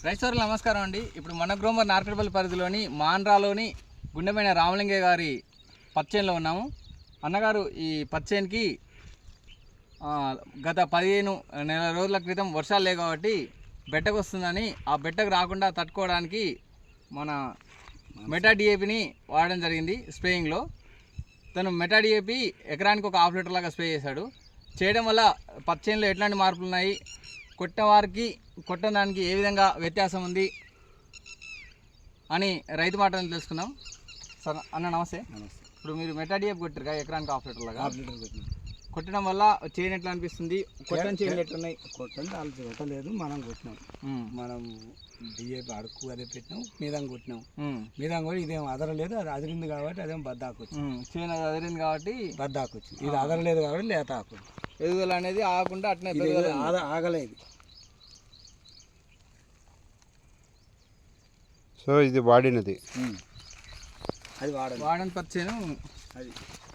రైతులకు నమస్కారం అండి. ఇప్పుడు మన గ్రోమర్ నార్కట్పల్లి పరిధిలోని మాన్రాలోని గుండెమైన రామలింగయ్య గారి పచ్చేనులో ఉన్నాము. అన్నగారు ఈ పచ్చేనుకి గత 15 నెలల రోజుల క్రితం వర్షాలు లేవు కాబట్టి బెట్టకు వస్తుందని, ఆ బెట్టకు రాకుండా తట్టుకోవడానికి మన మెటా డిఏపిని వాడడం జరిగింది స్ప్రేయింగ్లో. తను మెటా డిఏపి ఎకరానికి ఒక 1/2 లీటర్ లాగా స్ప్రే చేశాడు. చేయడం వల్ల పచ్చేనులో ఎట్లాంటి మార్పులు ఉన్నాయి, కొట్టిన వారికి కొట్టిన దానికి ఏ విధంగా వ్యత్యాసం ఉంది అని రైతు మాటలను తెలుసుకుందాం. సార్ అన్న నమస్తే. ఇప్పుడు మీరు మెటా డిఏపి కొట్టారు ఎకరానికి 1/2 లీటర్ లాగా, కొట్టడం వల్ల చేయని ఎట్లా అనిపిస్తుంది? కొట్టని చేయని ఎట్లున్నాయి? కొట్టండి వాళ్ళు కొట్టలేదు, మనం కొట్టినాం. మనం డిఏపి అడుక్కు అదే పెట్టినాం, మీదంగా కొట్టినాం. మీదంగా కూడా ఇదేం అదరలేదు, అది అదిరింది కాబట్టి అదేం బద్దాకొచ్చింది. చేయని అదిరింది కాబట్టి బద్దాకొచ్చింది. ఇది అదరలేదు కాబట్టి లేత ఆకు ఎదుగుదల అనేది ఆగకుండా అట్నే ఆగలేదు. సో ఇది వాడినది, అది వాడని పచ్చేను. అది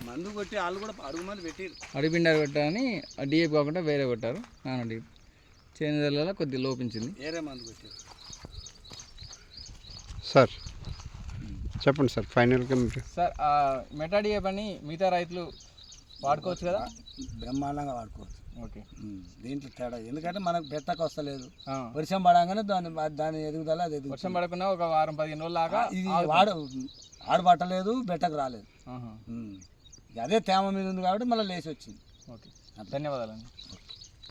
మందు కొట్టి వాళ్ళు కూడా అడుగు మంది పెట్టారు, అడిపిండారు కొట్టారని డిఏపి కాకుండా వేరే కొట్టారు. నాన్న డిఏపి చేనుదల కొద్దిగా లోపించింది, వేరే మందు కొట్టారు. సార్ చెప్పండి సార్ ఫైనల్గా మీరు. సార్ మెటా డిఏపి అని మిగతా రైతులు వాడుకోవచ్చు కదా? బ్రహ్మాండంగా వాడుకోవచ్చు. ఓకే, దీంట్లో తేడా ఎందుకంటే మనకు బెట్టకు వస్తలేదు. వర్షం పడగానే దాని ఎదుగుదల అది ఎదుగు. వర్షం పడకుండా ఒక వారం 15 రోజుల దాకా ఇది ఆడబట్టలేదు, బెట్టకు రాలేదు. అదే తేమ మీద ఉంది కాబట్టి మళ్ళీ లేచి వచ్చింది. ఓకే, ధన్యవాదాలండి.